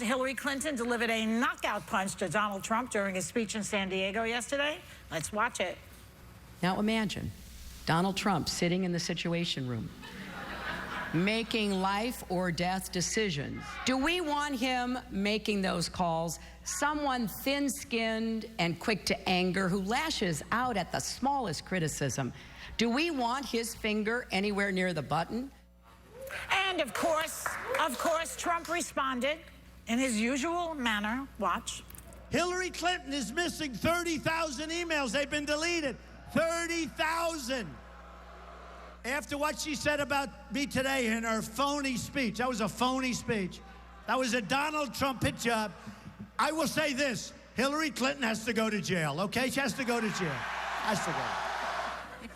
Hillary Clinton delivered a knockout punch to Donald Trump during his speech in San Diego yesterday. Let's watch it. Now imagine Donald Trump sitting in the Situation Room, making life or death decisions. Do we want him making those calls? Someone thin-skinned and quick to anger who lashes out at the smallest criticism. Do we want his finger anywhere near the button? And of course, Trump responded in his usual manner. Watch. Hillary Clinton is missing 30,000 emails. They've been deleted. 30,000. After what she said about me today in her phony speech. That was a phony speech. That was a Donald Trump hit job. I will say this. Hillary Clinton has to go to jail, okay? She has to go to jail. Has to go.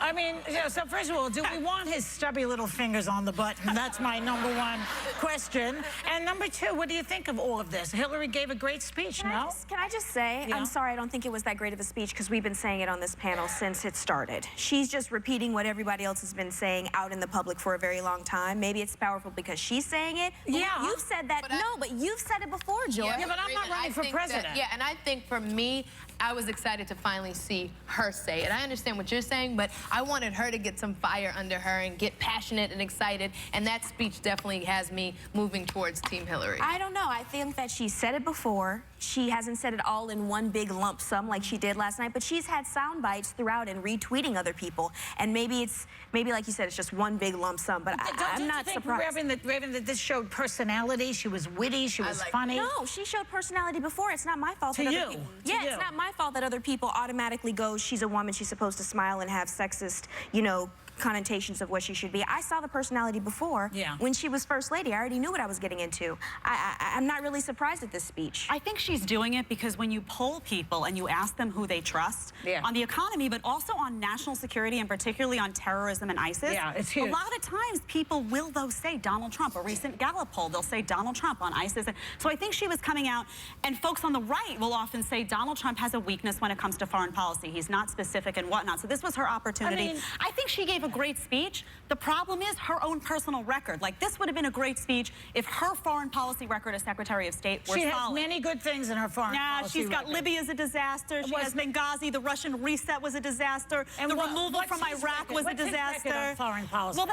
I mean, so first of all, do we want his stubby little fingers on the button? That's my #1 question. And #2, what do you think of all of this? Hillary gave a great speech, Can I just say, I'm sorry, I don't think it was that great of a speech because we've been saying it on this panel since it started. She's just repeating what everybody else has been saying out in the public for a very long time. Maybe it's powerful because she's saying it. Yeah. You've said that. But you've said it before, Joy. Yeah, but I'm not running for president. And I think for me, I was excited to finally see her say it. I understand what you're saying, but I wanted her to get some fire under her and get passionate and excited, and that speech definitely has me moving towards Team Hillary. I don't know. I think that she said it before. She hasn't said it all in one big lump sum like she did last night, but she's had sound bites throughout and retweeting other people. And maybe like you said, it's just one big lump sum, but I'm not surprised. Raven, that this showed personality? She was witty, she was funny? No, she showed personality before. It's not my fault To that you. other people... To Yeah, you. it's not my fault that other people automatically go, she's a woman, she's supposed to smile and have sexist, you know, connotations of what she should be. I saw the personality before. Yeah. When she was First Lady. I already knew what I was getting into. I'm not really surprised at this speech. I think she's doing it because when you poll people and you ask them who they trust on the economy, but also on national security and particularly on terrorism and ISIS, it's huge. A lot of times people will, though, say Donald Trump. A recent Gallup poll, they'll say Donald Trump on ISIS. So I think she was coming out, and folks on the right will often say Donald Trump has a weakness when it comes to foreign policy. He's not specific and whatnot. So this was her opportunity. I think she gave a great speech. The problem is her own personal record. Like, this would have been a great speech if her foreign policy record as Secretary of State were solid. She has many good things in her foreign policy she's got record. Libya's a disaster. She has Benghazi. The Russian reset was a disaster. And the removal from Iraq was a disaster. On foreign policy? Well,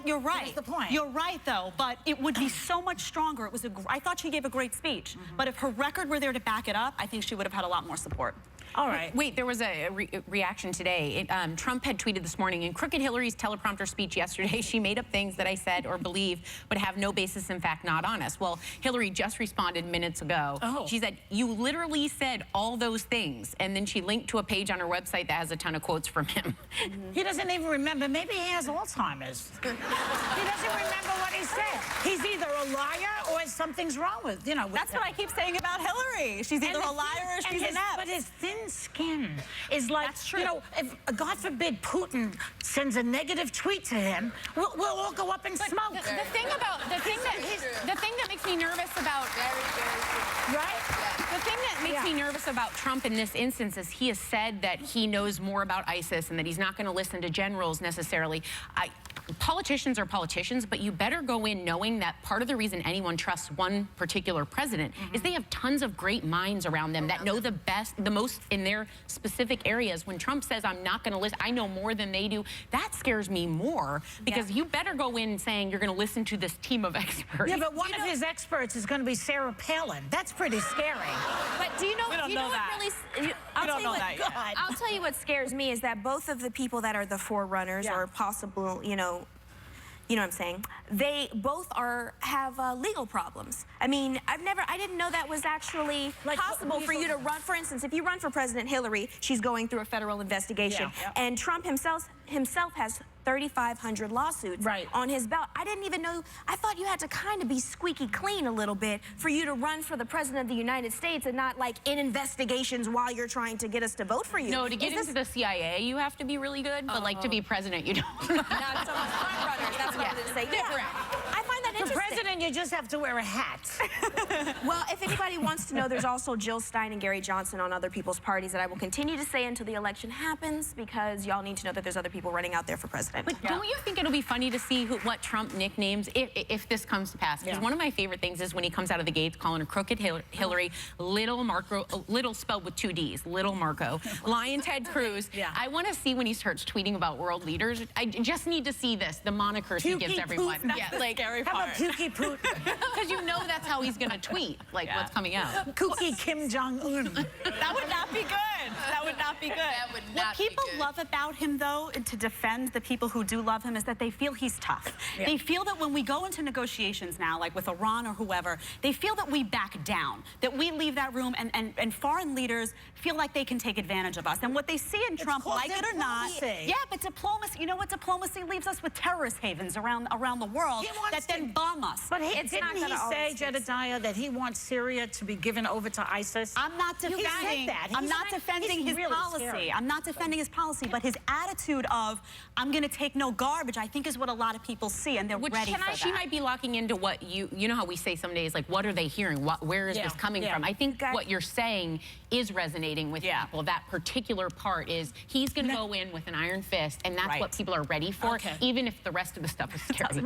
you're right. What's the point? You're right, though. But it would be so much stronger. I thought she gave a great speech. But if her record were there to back it up, I think she would have had a lot more support. All right. Wait, there was a reaction today. Trump had tweeted this morning, in crooked Hillary's teleprompter speech yesterday, she made up things that I said or believe but have no basis in fact, not honest. Well, Hillary just responded minutes ago. She said, you literally said all those things. And then she linked to a page on her website that has a ton of quotes from him. He doesn't even remember. Maybe he has Alzheimer's. He doesn't remember what he said. He's either a liar or something's wrong with, you know. That's what I keep saying about Hillary. She's either a liar or she's inept. But his thin skin is like, That's true. you know, if, God forbid, Putin sends a negative tweet to him, we'll all go up in smoke. The thing that makes me nervous about the thing that makes me nervous about Trump in this instance is he has said that he knows more about ISIS and that he's not going to listen to generals necessarily. Politicians are politicians, but you better go in knowing that part of the reason anyone trusts one particular president is they have tons of great minds around them that know the most in their specific areas. When Trump says, I'm not going to listen, I know more than they do, that scares me more because you better go in saying you're going to listen to this team of experts. Yeah, but one of his experts is going to be Sarah Palin. That's pretty scary. But do you know, we don't know that. I'll tell you what scares me is that both of the people that are the forerunners or possible, you know what I'm saying? They both have legal problems. I mean, I didn't know that was actually possible for you to run. For instance, if you run for President Hillary, she's going through a federal investigation. And Trump himself has 3,500 lawsuits on his belt. I didn't even know. I thought you had to kind of be squeaky clean a little bit for you to run for the President of the United States and not like in investigations while you're trying to get us to vote for you. No, to get into the CIA, you have to be really good, but like to be president, you don't. Not so much front runners. That's what I was going to say. Different. I find that Mr. President, you just have to wear a hat. Well, if anybody wants to know, there's also Jill Stein and Gary Johnson on other people's parties that I will continue to say until the election happens, because y'all need to know that there's other people running out there for president. But don't you think it'll be funny to see what Trump nicknames if this comes to pass? Because one of my favorite things is when he comes out of the gates calling her crooked Hillary, little Marco, little spelled with 2 D's, little Marco, Lion Ted Cruz. I want to see when he starts tweeting about world leaders. I just need to see this, the monikers he gives everyone. That's the scary part. How about Pukey Putin? Because you know that's how he's going to tweet, like what's coming out. Kooky Kim Jong-un. That would not be good. That would not be good. That would not What people be good. love about him, though, and to defend the people who do love him, is that they feel he's tough. They feel that when we go into negotiations now, like with Iran or whoever, they feel that we back down, that we leave that room, and foreign leaders feel like they can take advantage of us. And what they see in Trump, like it or not, but diplomacy, you know what, diplomacy leaves us with terrorist havens around the world that then bomb us. But didn't he say, Jedediah, that he wants Syria to be given over to ISIS? I'm not defending. I'm not defending his policy. I'm not defending his policy, but his attitude of I'm going to take no garbage, I think, is what a lot of people see, and they're ready for that. She might be locking into what you know how we say some days, like, what are they hearing? Where is this coming from? I think what you're saying is resonating with people. That particular part is he's going to go in with an iron fist, and that's what people are ready for, even if the rest of the stuff is scary.